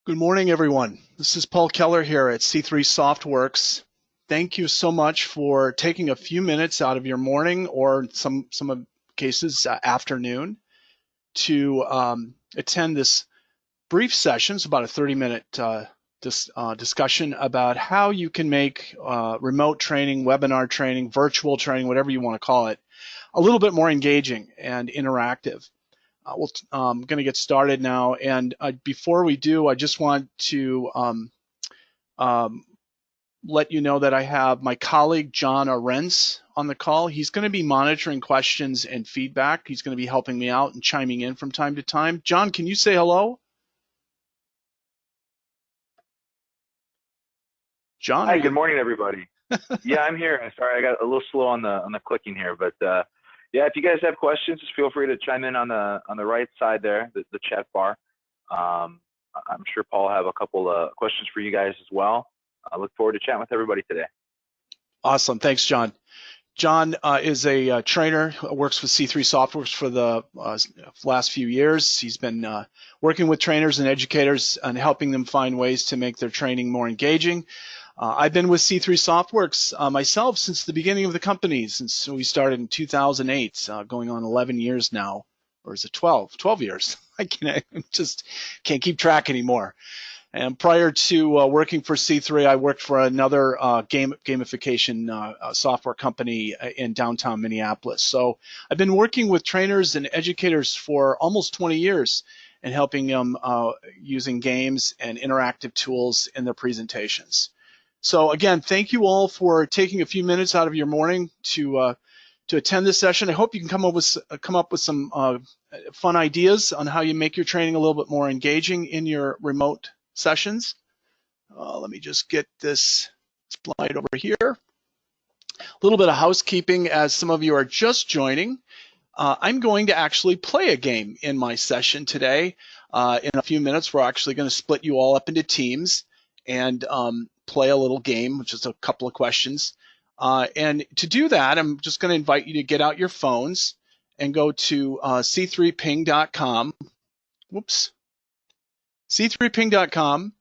Good morning, everyone. This is Paul Keller here at C3 Softworks. Thank you so much for taking a few minutes out of your morning or some of cases afternoon to attend this brief session. It's about a 30-minute discussion about how you can make remote training, webinar training, virtual training, whatever you want to call it, a little bit more engaging and interactive. I'm going to get started now, and before we do, I just want to let you know that I have my colleague John Arentz on the call. He's going to be monitoring questions and feedback. He's going to be helping me out and chiming in from time to time. John, can you say hello? John, are Hi, you? good morning, everybody. Yeah, I'm here. I'm sorry, I got a little slow on the clicking here, but yeah, if you guys have questions, just feel free to chime in on the right side there, the chat bar. I'm sure Paul will have a couple of questions for you guys as well. I look forward to chatting with everybody today. Awesome. Thanks, John. John is a trainer, works with C3 Softworks for the last few years. He's been working with trainers and educators and helping them find ways to make their training more engaging. I've been with C3 Softworks myself since the beginning of the company, since we started in 2008, going on 11 years now, or is it 12? 12 years. I just can't keep track anymore. And prior to working for C3, I worked for another gamification software company in downtown Minneapolis. So I've been working with trainers and educators for almost 20 years and helping them using games and interactive tools in their presentations. So again, thank you all for taking a few minutes out of your morning to attend this session. I hope you can come up with some fun ideas on how you make your training a little bit more engaging in your remote sessions. Let me just get this slide over here. A little bit of housekeeping as some of you are just joining. I'm going to actually play a game in my session today. In a few minutes, we're actually going to split you all up into teams and play a little game, which is a couple of questions. And to do that, I'm just going to invite you to get out your phones and go to c3ping.com. Whoops. c3ping.com,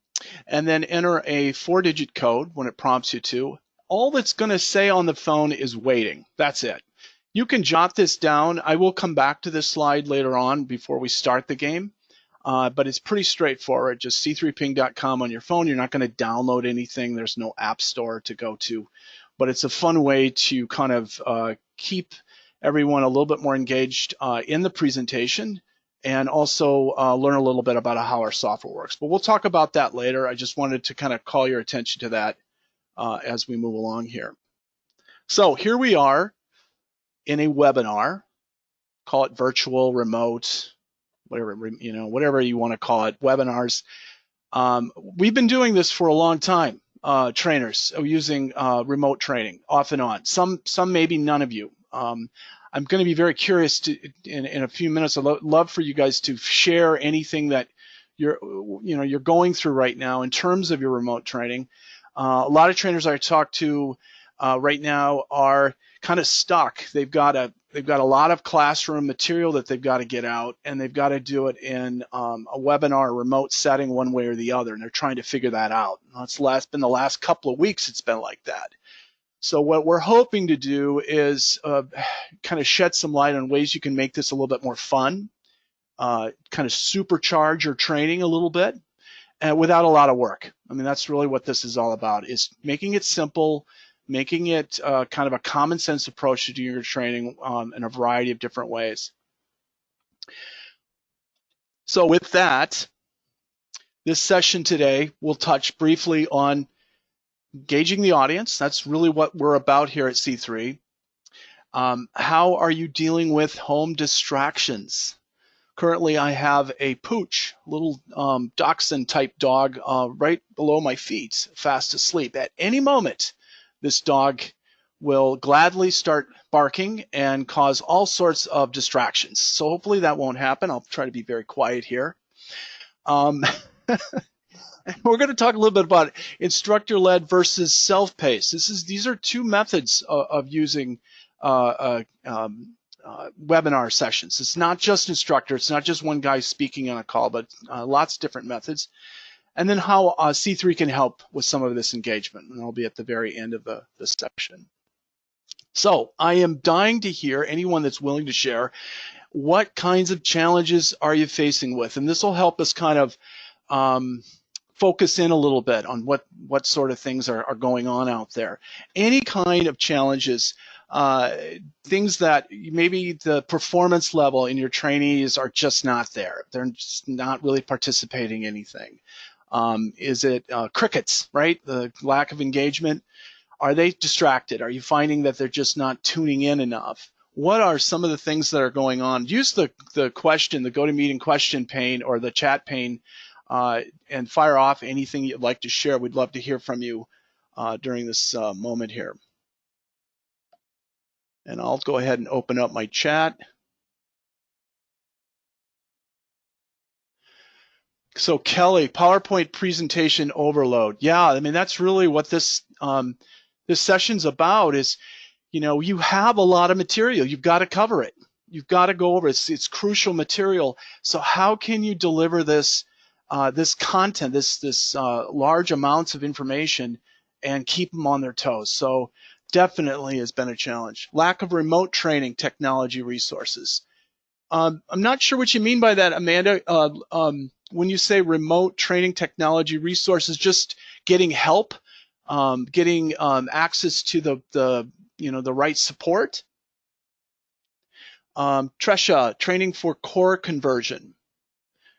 and then enter a 4-digit code when it prompts you to. All that's going to say on the phone is waiting. That's it. You can jot this down. I will come back to this slide later on before we start the game, but it's pretty straightforward. Just c3ping.com on your phone. You're not going to download anything. There's no app store to go to, but it's a fun way to kind of keep everyone a little bit more engaged in the presentation, and also learn a little bit about how our software works. But we'll talk about that later. I just wanted to kind of call your attention to that as we move along here. So here we are in a webinar, call it virtual, remote, whatever you want to call it, webinars. We've been doing this for a long time, trainers using remote training off and on. Some maybe none of you. I'm going to be very curious in a few minutes. I'd love for you guys to share anything that you're going through right now in terms of your remote training. A lot of trainers I talk to right now are kind of stuck. They've got a lot of classroom material that they've got to get out, and they've got to do it in a webinar or remote setting one way or the other, and they're trying to figure that out. It's been the last couple of weeks it's been like that. So what we're hoping to do is kind of shed some light on ways you can make this a little bit more fun, kind of supercharge your training a little bit, and without a lot of work. I mean, that's really what this is all about, is making it simple, making it kind of a common sense approach to do your training in a variety of different ways. So with that, this session today will touch briefly on engaging the audience. That's really what we're about here at C3. How are you dealing with home distractions? Currently, I have a pooch, little dachshund type dog right below my feet, fast asleep. At any moment, this dog will gladly start barking and cause all sorts of distractions. So hopefully that won't happen. I'll try to be very quiet here. We're going to talk a little bit about instructor-led versus self-paced. These are two methods of using webinar sessions. It's not just instructor. It's not just one guy speaking on a call, but lots of different methods. and then how C3 can help with some of this engagement. And I'll be at the very end of the section. So I am dying to hear anyone that's willing to share what kinds of challenges are you facing with, and this will help us kind of focus in a little bit on what sort of things are going on out there. Any kind of challenges, things that maybe the performance level in your trainees are just not there. They're just not really participating in anything. Is it crickets, right? The lack of engagement. Are they distracted? Are you finding that they're just not tuning in enough? What are some of the things that are going on? Use the question, the GoToMeeting question pane or the chat pane, and fire off anything you'd like to share. We'd love to hear from you during this moment here. And I'll go ahead and open up my chat. So Kelly, PowerPoint presentation overload. Yeah, I mean, that's really what this session's about is, you know, you have a lot of material. You've got to cover it. You've got to go over it. It's crucial material. So how can you deliver this this content, this large amounts of information, and keep them on their toes? So definitely has been a challenge. Lack of remote training technology resources. I'm not sure what you mean by that, Amanda. When you say remote training technology resources, just getting help, getting access to the right support. Tresha, training for core conversion.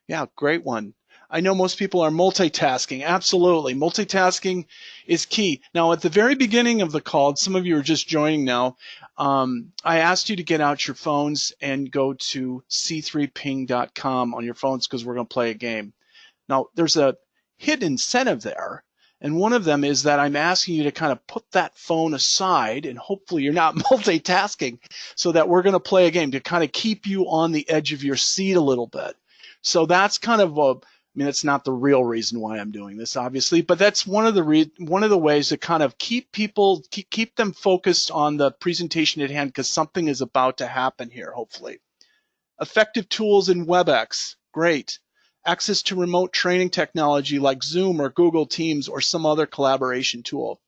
Yeah, great one. I know most people are multitasking. Absolutely. Multitasking is key. Now, at the very beginning of the call, some of you are just joining now, I asked you to get out your phones and go to c3ping.com on your phones because we're going to play a game. Now, there's a hidden incentive there. And one of them is that I'm asking you to kind of put that phone aside, and hopefully you're not multitasking, so that we're going to play a game to kind of keep you on the edge of your seat a little bit. So that's kind of I mean, it's not the real reason why I'm doing this, obviously, but that's one of the ways to kind of keep people, keep them focused on the presentation at hand, because something is about to happen here, hopefully. Effective tools in WebEx, great. Access to remote training technology like Zoom or Google Teams or some other collaboration tool.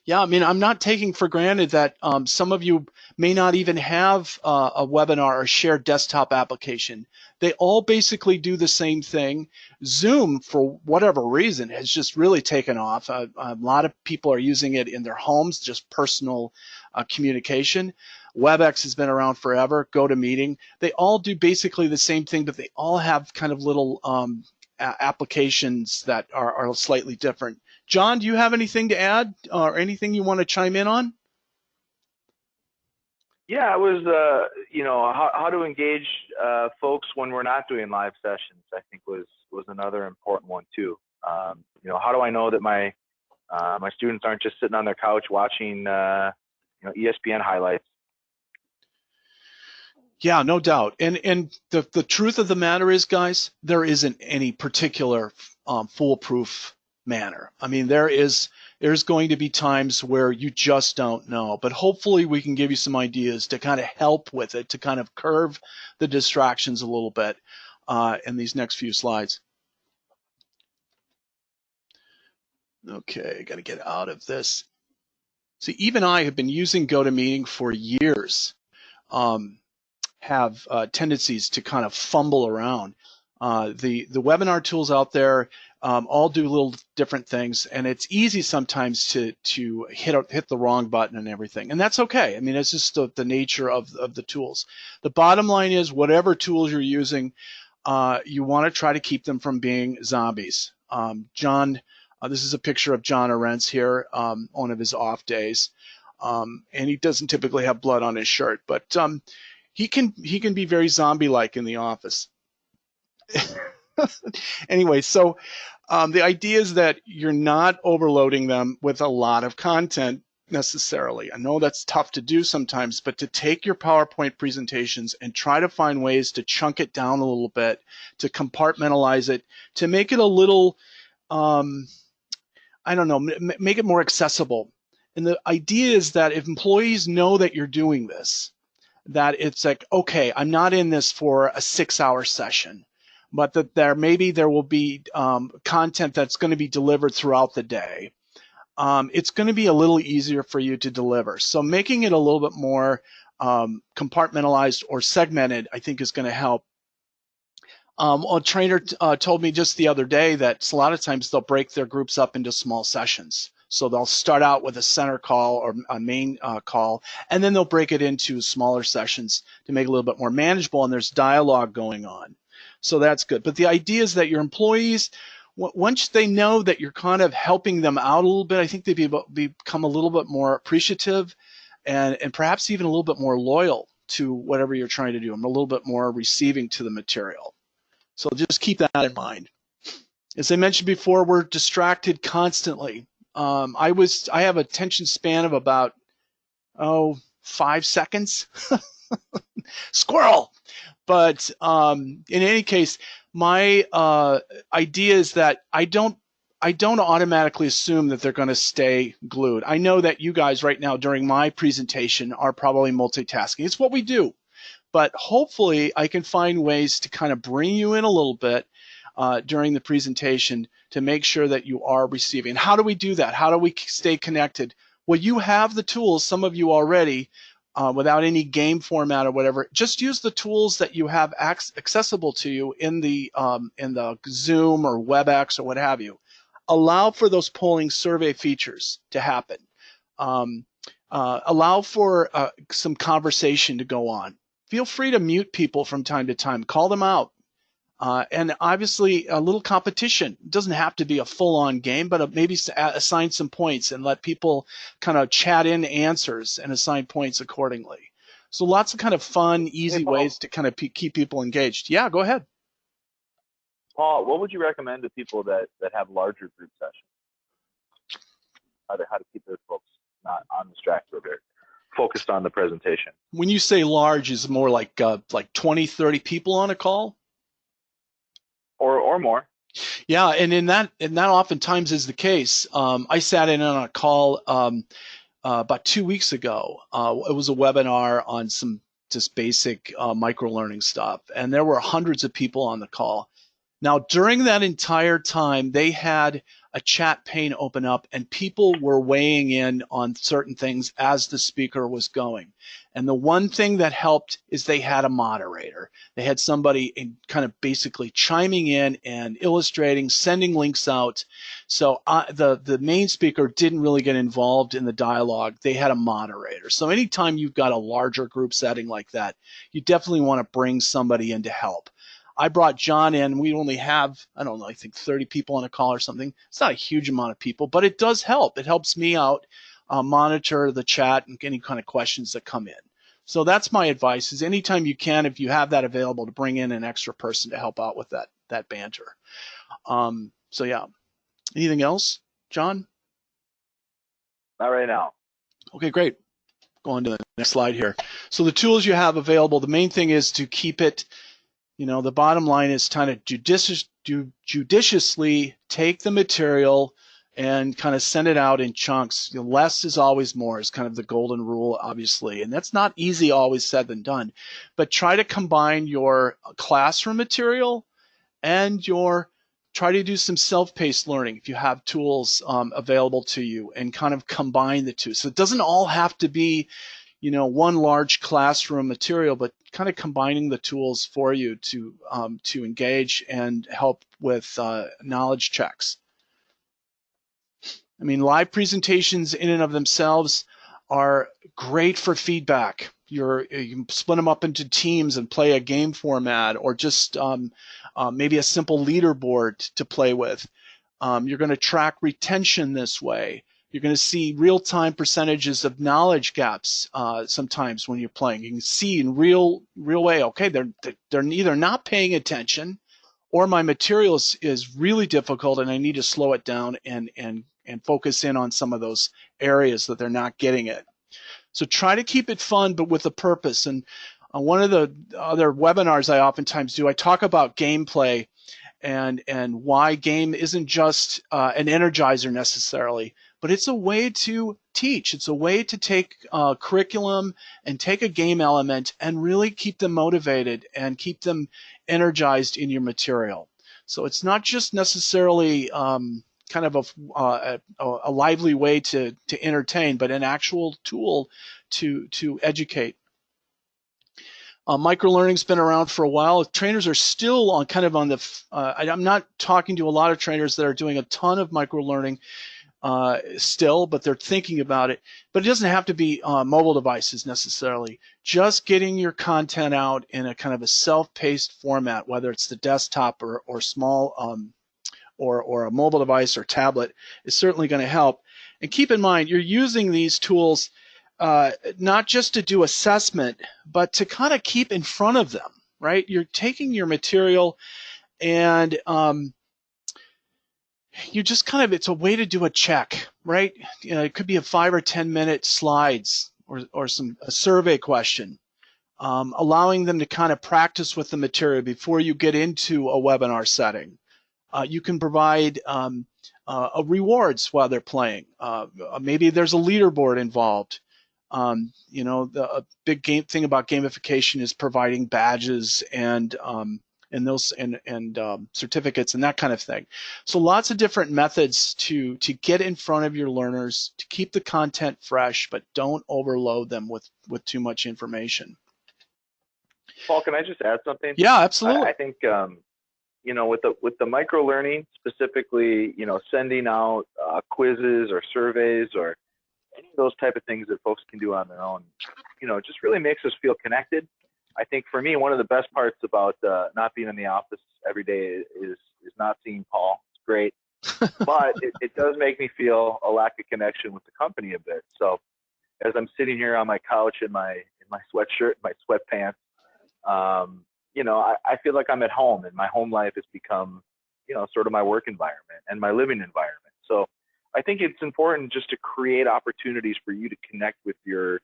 Yeah, I mean, I'm not taking for granted that some of you may not even have a webinar or shared desktop application. They all basically do the same thing. Zoom, for whatever reason, has just really taken off. A lot of people are using it in their homes, just personal communication. WebEx has been around forever. GoToMeeting. They all do basically the same thing, but they all have kind of little applications that are slightly different. John, do you have anything to add or anything you want to chime in on? Yeah, it was, how to engage folks when we're not doing live sessions, I think was another important one too. How do I know that my students aren't just sitting on their couch watching, ESPN highlights? Yeah, no doubt. And the truth of the matter is, guys, there isn't any particular foolproof manner. I mean, there's going to be times where you just don't know, but hopefully we can give you some ideas to kind of help with it, to kind of curve the distractions a little bit in these next few slides. Okay, got to get out of this. See, even I have been using GoToMeeting for years. Have tendencies to kind of fumble around. The webinar tools out there all do little different things, and it's easy sometimes to hit the wrong button and everything, and that's okay. I mean, it's just the nature of the tools. The bottom line is, whatever tools you're using, you want to try to keep them from being zombies. John, this is a picture of John Arentz here on one of his off days, and he doesn't typically have blood on his shirt, but he can be very zombie-like in the office. Anyway, so the idea is that you're not overloading them with a lot of content necessarily. I know that's tough to do sometimes, but to take your PowerPoint presentations and try to find ways to chunk it down a little bit, to compartmentalize it, to make it a little, I don't know, make it more accessible. And the idea is that if employees know that you're doing this, that it's like, okay, I'm not in this for a 6-hour session, but that maybe there will be content that's going to be delivered throughout the day. It's going to be a little easier for you to deliver. So making it a little bit more compartmentalized or segmented, I think, is going to help. A trainer told me just the other day that a lot of times they'll break their groups up into small sessions. So they'll start out with a center call or a main call, and then they'll break it into smaller sessions to make it a little bit more manageable, and there's dialogue going on. So that's good. But the idea is that your employees, once they know that you're kind of helping them out a little bit, I think they become a little bit more appreciative and perhaps even a little bit more loyal to whatever you're trying to do. I'm a little bit more receiving to the material. So just keep that in mind. As I mentioned before, we're distracted constantly. I have a attention span of about 5 seconds. Squirrel. But in any case, my idea is that I don't automatically assume that they're going to stay glued. I know that you guys right now during my presentation are probably multitasking. It's what we do. But hopefully I can find ways to kind of bring you in a little bit during the presentation to make sure that you are receiving. How do we do that? How do we stay connected? Well, you have the tools, some of you already, without any game format or whatever. Just use the tools that you have accessible to you in the Zoom or WebEx or what have you. Allow for those polling survey features to happen. Allow for some conversation to go on. Feel free to mute people from time to time. Call them out. And obviously, a little competition. It doesn't have to be a full-on game, but maybe assign some points and let people kind of chat in answers and assign points accordingly. So lots of kind of fun, easy ways to kind of keep people engaged. Yeah, go ahead. Paul, what would you recommend to people that have larger group sessions? How to keep those folks not undistracted or focused on the presentation? When you say large, is it more like 20, 30 people on a call? Or more. Yeah, and that oftentimes is the case. I sat in on a call about 2 weeks ago. It was a webinar on some just basic micro-learning stuff, and there were hundreds of people on the call. Now, during that entire time, they had a chat pane open up, and people were weighing in on certain things as the speaker was going. And the one thing that helped is they had a moderator. They had somebody kind of basically chiming in and illustrating, sending links out. So the main speaker didn't really get involved in the dialogue. They had a moderator. So anytime you've got a larger group setting like that, you definitely want to bring somebody in to help. I brought John in. We only have, I don't know, I think 30 people on a call or something. It's not a huge amount of people, but it does help. It helps me out, monitor the chat and any kind of questions that come in. So that's my advice, is anytime you can, if you have that available, to bring in an extra person to help out with that banter. So yeah. Anything else, John? Not right now. Okay, great. Go on to the next slide here. So the tools you have available, the main thing is to keep it, the bottom line is kind of judiciously take the material and kind of send it out in chunks. Less is always more is kind of the golden rule, obviously. And that's not easy always said than done. But try to combine your classroom material and try to do some self-paced learning if you have tools available to you, and kind of combine the two. So it doesn't all have to be one large classroom material, but kind of combining the tools for you to engage and help with knowledge checks. I mean, live presentations in and of themselves are great for feedback. You can split them up into teams and play a game format, or just maybe a simple leaderboard to play with. You're going to track retention this way. You're going to see real-time percentages of knowledge gaps sometimes when you're playing. You can see in real way, okay, they're either not paying attention, or my material is really difficult and I need to slow it down and focus in on some of those areas that they're not getting it. So try to keep it fun, but with a purpose. And one of the other webinars I oftentimes do, I talk about gameplay and why game isn't just an energizer necessarily, but it's a way to teach. It's a way to take curriculum and take a game element and really keep them motivated and keep them energized in your material. So it's not just necessarily kind of a lively way to entertain, but an actual tool to educate. Microlearning's been around for a while. Trainers are still on kind of on the. I'm not talking to a lot of trainers that are doing a ton of microlearning still, but they're thinking about it. But it doesn't have to be mobile devices necessarily. Just getting your content out in a kind of a self-paced format, whether it's the desktop or small or a mobile device or tablet, is certainly going to help. And keep in mind, you're using these tools not just to do assessment, but to kind of keep in front of them, right? You're taking your material and you just kind of, it's a way to do a check, right? It could be a 5 or 10 minute slides or a survey question, allowing them to kind of practice with the material before you get into a webinar setting. You can provide rewards while they're playing. Maybe there's a leaderboard involved. The big game thing about gamification is providing badges and certificates and that kind of thing. So lots of different methods to get in front of your learners, to keep the content fresh, but don't overload them with too much information. Paul, can I just add something? Yeah, absolutely. I think with the micro learning specifically, sending out quizzes or surveys or any of those type of things that folks can do on their own, just really makes us feel connected. I think for me, one of the best parts about not being in the office every day is not seeing Paul. It's great, but it does make me feel a lack of connection with the company a bit. So as I'm sitting here on my couch in my sweatshirt, my sweatpants, I feel like I'm at home, and my home life has become, sort of my work environment and my living environment. So I think it's important just to create opportunities for you to connect with your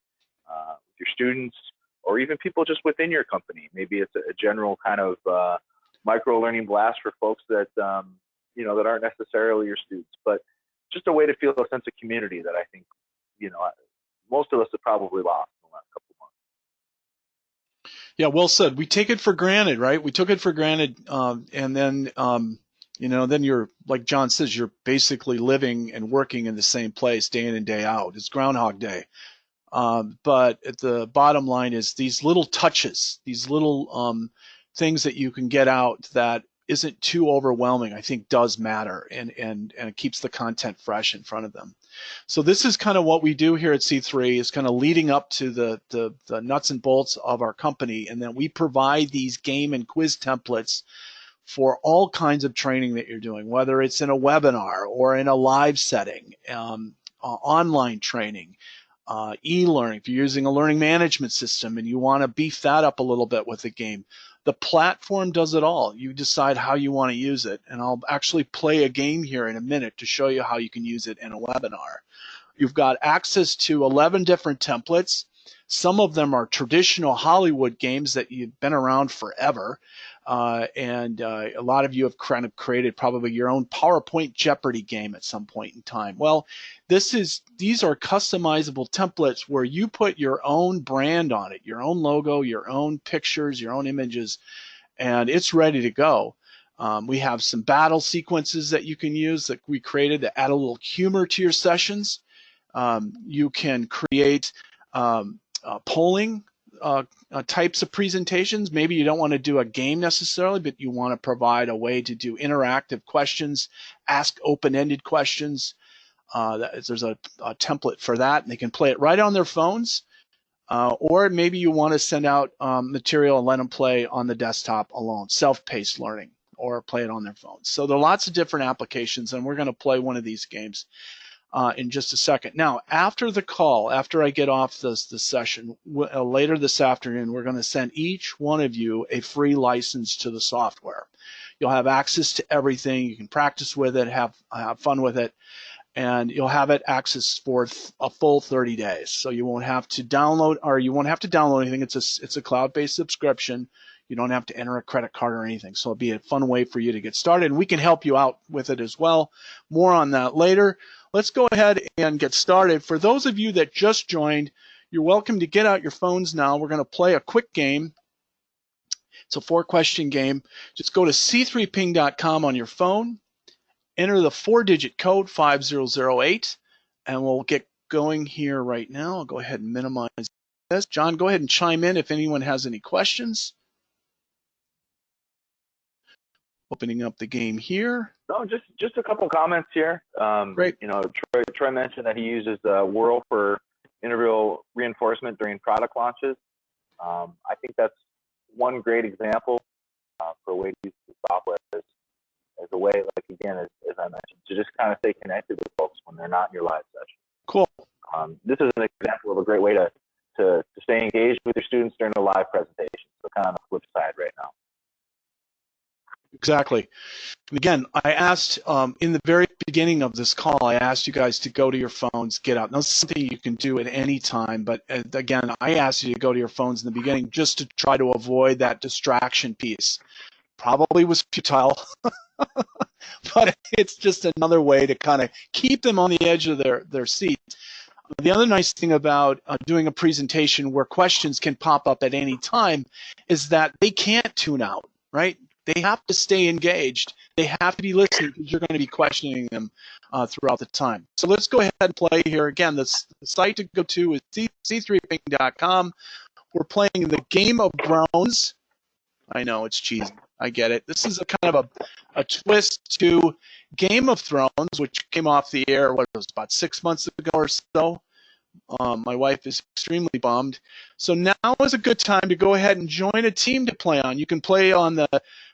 students, or even people just within your company. Maybe it's a general kind of micro learning blast for folks that that aren't necessarily your students, but just a way to feel a sense of community that I think most of us have probably lost in the last couple of months. Yeah, well said. We take it for granted, right? We took it for granted, and then then you're, like John says, you're basically living and working in the same place day in and day out. It's Groundhog Day. But at the bottom line is these little touches, these little things that you can get out that isn't too overwhelming, I think does matter, and it keeps the content fresh in front of them. So this is kind of what we do here at C3, is kind of leading up to the nuts and bolts of our company, and then we provide these game and quiz templates for all kinds of training that you're doing, whether it's in a webinar or in a live setting, online training, e-learning. If you're using a learning management system and you want to beef that up a little bit with the game, the platform does it all. You decide how you want to use it, and I'll actually play a game here in a minute to show you how you can use it in a webinar. You've got access to 11 different templates. Some of them are traditional Hollywood games that you've been around forever, and a lot of you have kind of created probably your own PowerPoint Jeopardy game at some point in time. Well, these are customizable templates where you put your own brand on it, your own logo, your own pictures, your own images, and it's ready to go. We have some battle sequences that you can use that we created that add a little humor to your sessions. You can create polling types of presentations. Maybe you don't want to do a game necessarily, but you want to provide a way to do interactive questions, ask open-ended questions. There's a template for that, and they can play it right on their phones. Or maybe you want to send out material and let them play on the desktop alone, self-paced learning, or play it on their phones. So there are lots of different applications, and we're going to play one of these games in just a second. Now, after the call, after I get off the session, later this afternoon, we're going to send each one of you a free license to the software. You'll have access to everything. You can practice with it, have fun with it, and you'll have it access for a full 30 days. So you won't have to download, anything. It's a cloud-based subscription. You don't have to enter a credit card or anything. So it'll be a fun way for you to get started, and we can help you out with it as well. More on that later. Let's go ahead and get started. For those of you that just joined, you're welcome to get out your phones now. We're going to play a quick game. It's a 4-question game. Just go to c3ping.com on your phone, enter the 4-digit code 5008, and we'll get going here right now. I'll go ahead and minimize this. John, go ahead and chime in if anyone has any questions. Opening up the game here. No, just a couple comments here. Great. You know, Troy mentioned that he uses Whirl for interval reinforcement during product launches. I think that's one great example for a way to use the software as a way, like again, as I mentioned, to just kind of stay connected with folks when they're not in your live session. Cool. This is an example of a great way to stay engaged with your students during a live presentation. So kind of on the flip side right now. Exactly. And again, I asked in the very beginning of this call, I asked you guys to go to your phones, get out. Now, this is something you can do at any time, but again, I asked you to go to your phones in the beginning just to try to avoid that distraction piece. Probably was futile, but it's just another way to kind of keep them on the edge of their seat. The other nice thing about doing a presentation where questions can pop up at any time is that they can't tune out, right? They have to stay engaged. They have to be listening because you're going to be questioning them throughout the time. So let's go ahead and play here. Again, the site to go to is c3ping.com. We're playing the Game of Thrones. I know, it's cheesy. I get it. This is a kind of a twist to Game of Thrones, which came off the air, what was it, about 6 months ago or so. My wife is extremely bummed. So now is a good time to go ahead and join a team to play on. You can play on the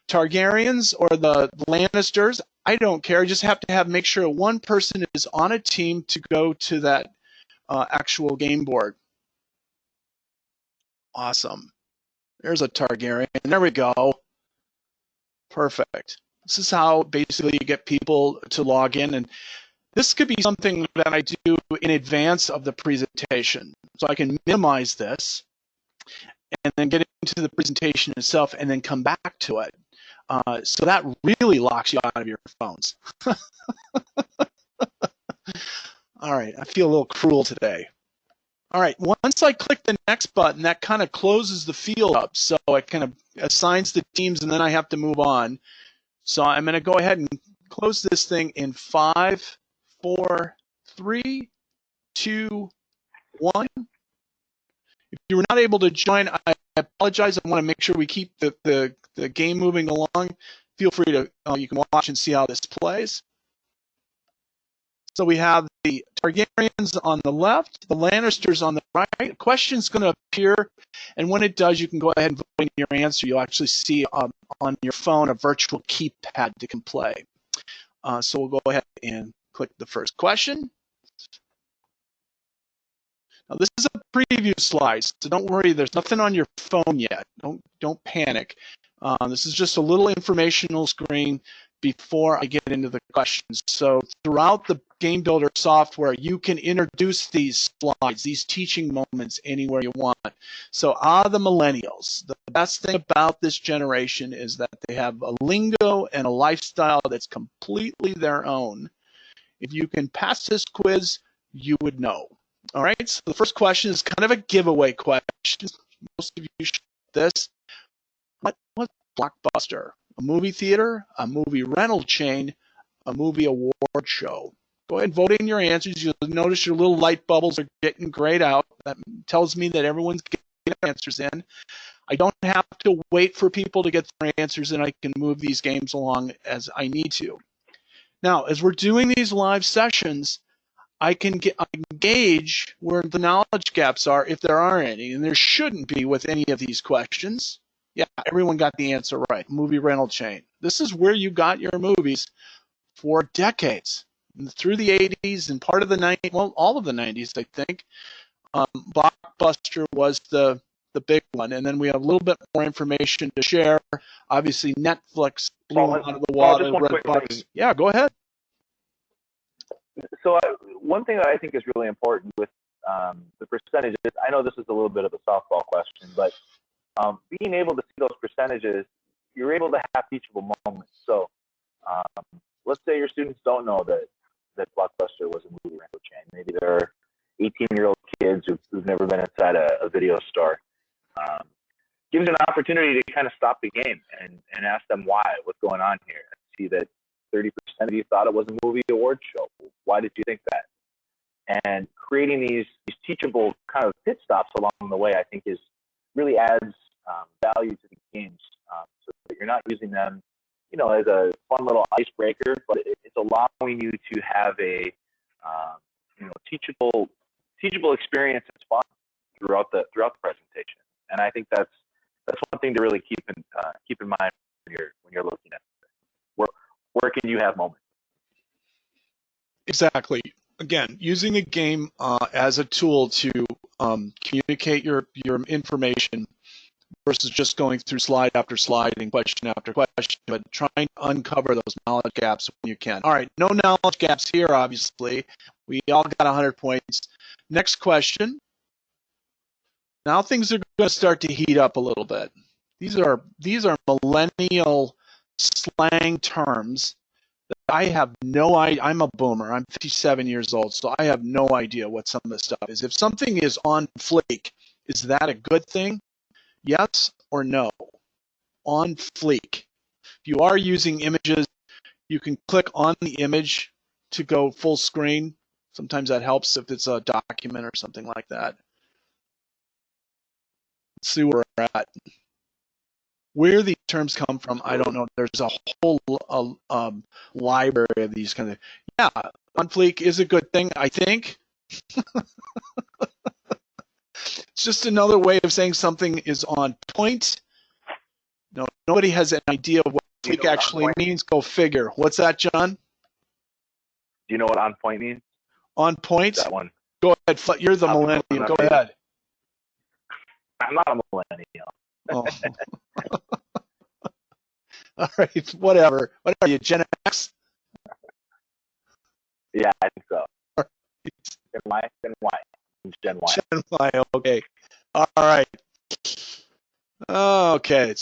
Targaryens or the Lannisters. I don't care. You just have to make sure one person is on a team to go to that actual game board. Awesome. There's a Targaryen. There we go. Perfect. This is how basically you get people to log in, and this could be something that I do in advance of the presentation. So I can minimize this and then get into the presentation itself and then come back to it. So that really locks you out of your phones. All right, I feel a little cruel today. All right, once I click the next button, that kind of closes the field up. So it kind of assigns the teams, and then I have to move on. So I'm going to go ahead and close this thing in 5, 4, 3, 2, 1. If you were not able to join, I apologize. I want to make sure we keep the game moving along. Feel free to, you can watch and see how this plays. So we have the Targaryens on the left, the Lannisters on the right. A question's going to appear, and when it does, you can go ahead and vote in your answer. You'll actually see on your phone a virtual keypad that can play. So we'll go ahead and click the first question. Now this is a preview slide, so don't worry. There's nothing on your phone yet. Don't panic. This is just a little informational screen before I get into the questions. So throughout the Game Builder software, you can introduce these slides, these teaching moments anywhere you want. So the millennials. The best thing about this generation is that they have a lingo and a lifestyle that's completely their own. If you can pass this quiz, you would know. All right, so the first question is kind of a giveaway question. Most of you should know this. What's Blockbuster? A movie theater, a movie rental chain, a movie award show? Go ahead and vote in your answers. You'll notice your little light bubbles are getting grayed out. That tells me that everyone's getting their answers in. I don't have to wait for people to get their answers in. I can move these games along as I need to. Now, as we're doing these live sessions, I can gauge where the knowledge gaps are, if there are any, and there shouldn't be with any of these questions. Yeah, everyone got the answer right. Movie rental chain. This is where you got your movies for decades, through the 80s and part of the 90s, well, all of the 90s, I think. Blockbuster was the big one, and then we have a little bit more information to share. Obviously, Netflix blew out of the water. Just one quick thing. Yeah, go ahead. So one thing that I think is really important with the percentages, I know this is a little bit of a softball question, but being able to see those percentages, you're able to have teachable moments. So let's say your students don't know that Blockbuster was a movie rental chain. Maybe they're 18-year-old kids who've never been inside a video store. gives an opportunity to kind of stop the game and ask them why, what's going on here. I see that 30% of you thought it was a movie award show. Why did you think that? And creating these teachable kind of pit stops along the way, I think, really adds value to the games, so that you're not using them, as a fun little icebreaker, but it's allowing you to have a teachable experience that's fun throughout the presentation. And I think that's one thing to really keep in mind when you're looking at it. Where can you have moments? Exactly. Again, using a game as a tool to communicate your information versus just going through slide after slide and question after question, but trying to uncover those knowledge gaps when you can. All right, no knowledge gaps here, obviously. We all got 100 points. Next question. Now things are going to start to heat up a little bit. These are millennial slang terms that I have no idea. I'm a boomer. I'm 57 years old, so I have no idea what some of this stuff is. If something is on fleek, is that a good thing? Yes or no? On fleek. If you are using images, you can click on the image to go full screen. Sometimes that helps if it's a document or something like that. Let's see where we're at. Where these terms come from, I don't know. There's a whole library of these kind of. Yeah, on fleek is a good thing, I think. It's just another way of saying something is on point. No, nobody has an idea of what fleek actually means. Go figure. What's that, John? Do you know what on point means? On point? That one. Go ahead. You're the millennial. Go ahead. I'm not a millennial. Oh. All right, whatever. What are you, Gen X? Yeah, I think so. Gen Y? Gen Y. Gen Y, okay. All right. Okay.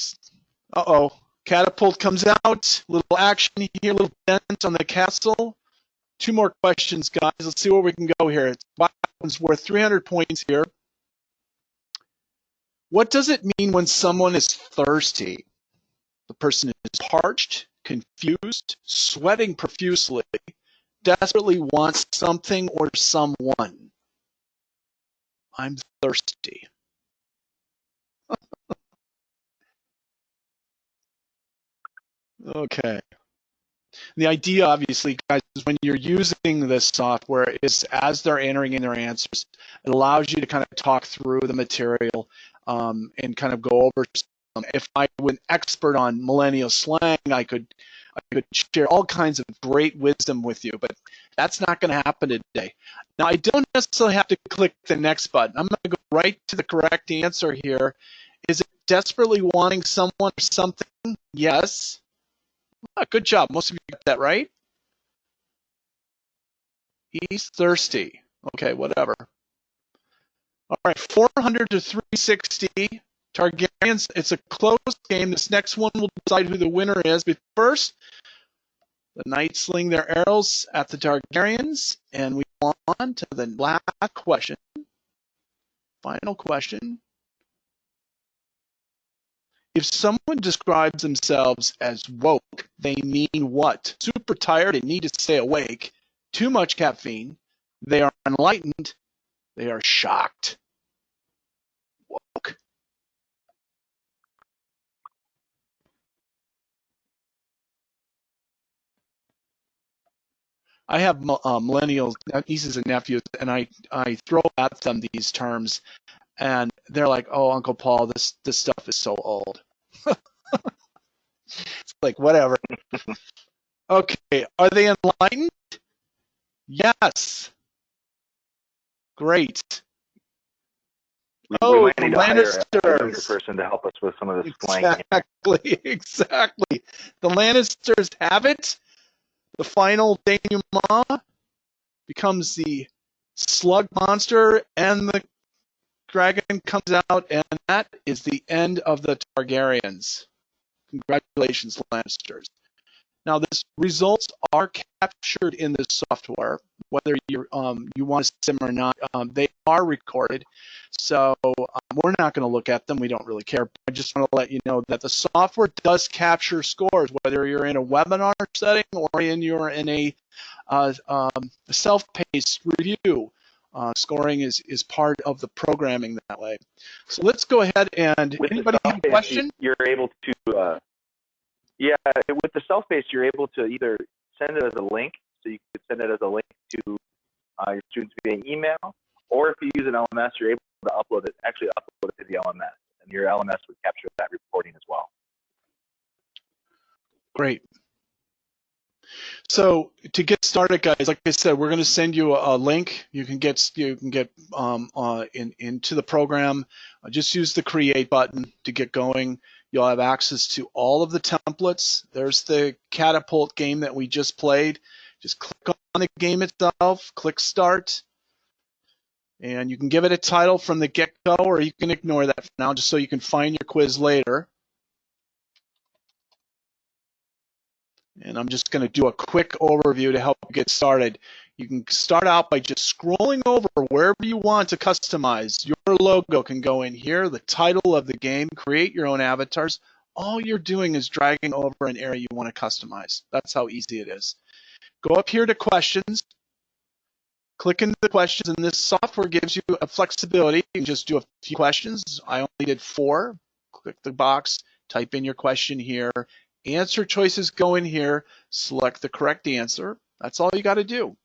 Uh-oh. Catapult comes out. Little action here, little dent on the castle. 2 more questions, guys. Let's see where we can go here. It's worth 300 points here. What does it mean when someone is thirsty? The person is parched, confused, sweating profusely, desperately wants something or someone. I'm thirsty. Okay. The idea, obviously, guys, is when you're using this software is as they're entering in their answers, it allows you to kind of talk through the material and kind of go over some. If I were an expert on millennial slang, I could share all kinds of great wisdom with you, but that's not going to happen today. Now, I don't necessarily have to click the next button. I'm going to go right to the correct answer here. Is it desperately wanting someone or something? Yes. Good job. Most of you got that right. He's thirsty. Okay, whatever. All right, 400 to 360. Targaryens, it's a close game. This next one will decide who the winner is. But first, the knights sling their arrows at the Targaryens, and we go on to the last question. Final question. If someone describes themselves as woke, they mean what? Super tired and need to stay awake. Too much caffeine. They are enlightened. They are shocked. Woke. I have millennials, nieces and nephews, and I throw at them these terms, and they're like, "Oh, Uncle Paul, this stuff is so old." It's like, whatever. Okay, are they enlightened? Yes. Great. We Oh, might need to hire a younger Lannisters. person to help us with some of this slang. Exactly. The Lannisters have it. The final denouement becomes the slug monster, and the dragon comes out, and that is the end of the Targaryens. Congratulations, Lannisters. Now, the results are captured in this software. whether you want to see them or not. They are recorded, so we're not going to look at them. We don't really care. I just want to let you know that the software does capture scores, whether you're in a webinar setting or you're in a self-paced review. Scoring is part of the programming that way. So let's go ahead and With anybody the have a question? you're able to, yeah, with the self-paced, you're able to either send it as a link, so you could send it as a link to your students via email, or if you use an LMS, you're able to upload it to the LMS, and your LMS would capture that reporting as well. Great. So to get started, guys, like I said, we're going to send you a link. You can get into the program. Just use the create button to get going. You'll have access to all of the templates. There's the catapult game that we just played. Just click on the game itself, click start, and you can give it a title from the get-go, or you can ignore that for now, just so you can find your quiz later. And I'm just going to do a quick overview to help you get started. You can start out by just scrolling over wherever you want to customize. Your logo can go in here, the title of the game, create your own avatars. All you're doing is dragging over an area you want to customize. That's how easy it is. Go up here to questions. Click into the questions, and this software gives you a flexibility. You can just do a few questions. I only did 4. Click the box, type in your question here. Answer choices go in here, select the correct answer. That's all you got to do.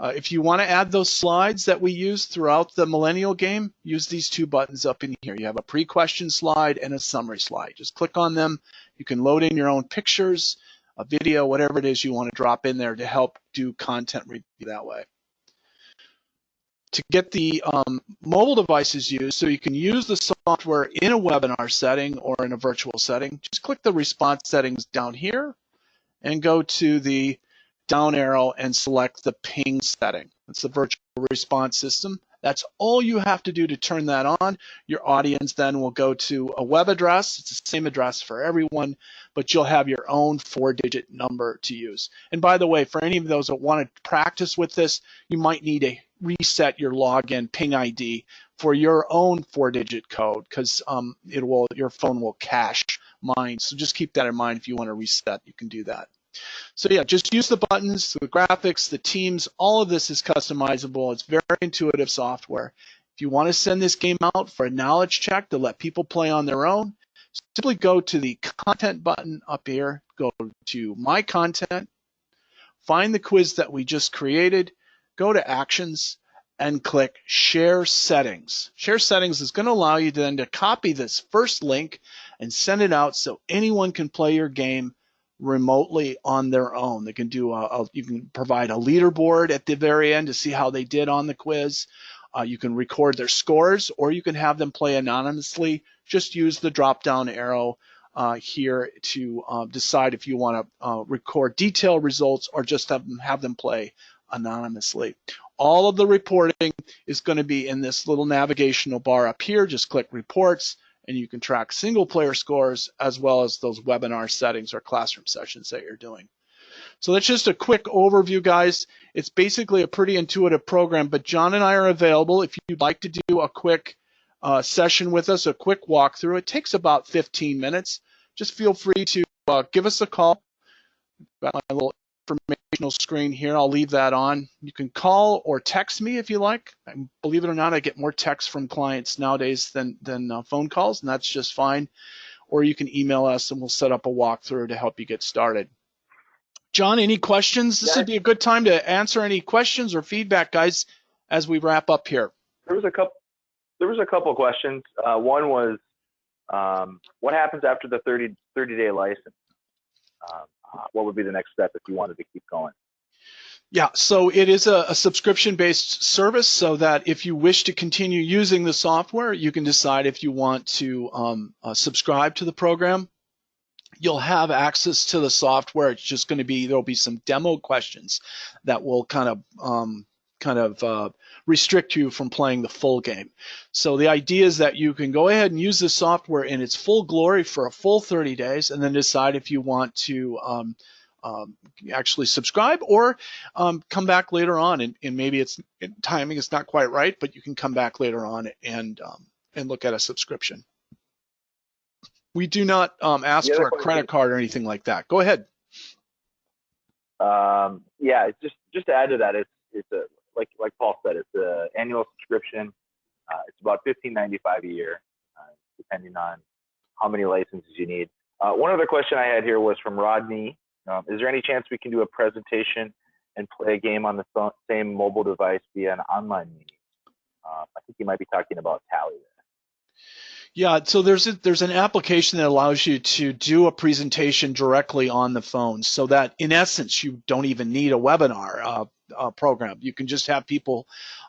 If you want to add those slides that we use throughout the Millennial game, use these 2 buttons up in here. You have a pre-question slide and a summary slide. Just click on them. You can load in your own pictures, a video, whatever it is you want to drop in there to help do content review that way. To get the mobile devices used, so you can use the software in a webinar setting or in a virtual setting, just click the response settings down here and go to the down arrow and select the ping setting. That's the virtual response system. That's all you have to do to turn that on. Your audience then will go to a web address. It's the same address for everyone, but you'll have your own 4-digit number to use. And by the way, for any of those that want to practice with this, you might need to reset your login ping ID for your own 4-digit code, because your phone will cache mine. So just keep that in mind. If you want to reset, you can do that. So yeah, just use the buttons, the graphics, the teams. All of this is customizable. It's very intuitive software. If you want to send this game out for a knowledge check to let people play on their own, simply go to the content button up here, go to my content, find the quiz that we just created, go to actions, and click share settings. Share settings is going to allow you then to copy this first link and send it out so anyone can play your game remotely on their own. They can do you can provide a leaderboard at the very end to see how they did on the quiz. You can record their scores, or you can have them play anonymously. Just use the drop down arrow here to decide if you want to record detailed results or just have them play anonymously. All of the reporting is going to be in this little navigational bar up here. Just click reports, and you can track single player scores as well as those webinar settings or classroom sessions that you're doing. So that's just a quick overview, guys. It's basically a pretty intuitive program, but John and I are available if you'd like to do a quick session with us, a quick walkthrough. It takes about 15 minutes. Just feel free to give us a call. Got my little informational screen here. I'll leave that on. You can call or text me if you like. And believe it or not, I get more texts from clients nowadays than phone calls, and that's just fine. Or you can email us, and we'll set up a walkthrough to help you get started. John, any questions? This would be a good time to answer any questions or feedback, guys, as we wrap up here. There was a couple of questions. One was, what happens after the 30-day license? What would be the next step if you wanted to keep going? Yeah, so it is a subscription-based service, so that if you wish to continue using the software, you can decide if you want to subscribe to the program. You'll have access to the software. It's just going to be, there'll be some demo questions that will kind of restrict you from playing the full game. So the idea is that you can go ahead and use the software in its full glory for a full 30 days, and then decide if you want to actually subscribe, or come back later on, and maybe timing is not quite right, but you can come back later on and look at a subscription. We do not ask for a credit card or anything like that. Go ahead. Yeah, just to add to that, it's a like Paul said, it's an annual subscription. It's about $15.95 a year, depending on how many licenses you need. One other question I had here was from Rodney. Is there any chance we can do a presentation and play a game on the same mobile device via an online meeting? I think you might be talking about Tally there. Yeah, so there's an application that allows you to do a presentation directly on the phone, so that in essence you don't even need a webinar program. You can just have people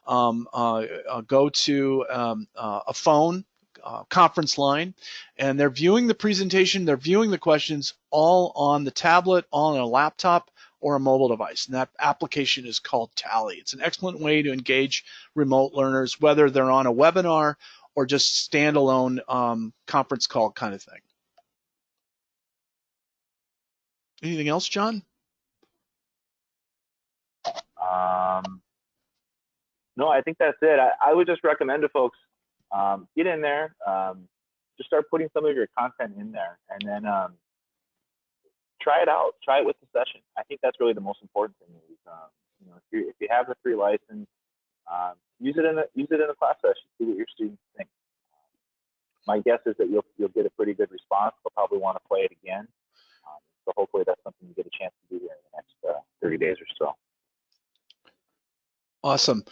go to a phone conference line, and they're viewing the presentation, they're viewing the questions all on the tablet, all on a laptop or a mobile device. And that application is called Tally. It's an excellent way to engage remote learners, whether they're on a webinar or just standalone conference call kind of thing. Anything else, John? No, I think that's it. I would just recommend to folks, get in there, just start putting some of your content in there, and then try it out. Try it with the session. I think that's really the most important thing. Is, if you have the free license, use it in a class session. See what your students think. My guess is that you'll get a pretty good response. They'll probably want to play it again. So hopefully that's something you get a chance to do here in the next 30 days or so. Awesome.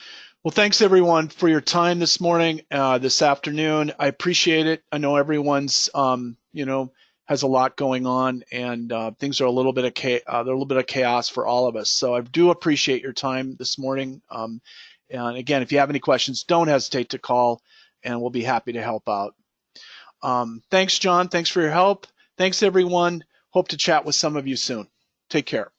Well, thanks everyone for your time this morning, this afternoon. I appreciate it. I know everyone's, has a lot going on, and things are a little bit of chaos for all of us. So I do appreciate your time this morning. And again, if you have any questions, don't hesitate to call, and we'll be happy to help out. Thanks, John. Thanks for your help. Thanks, everyone. Hope to chat with some of you soon. Take care.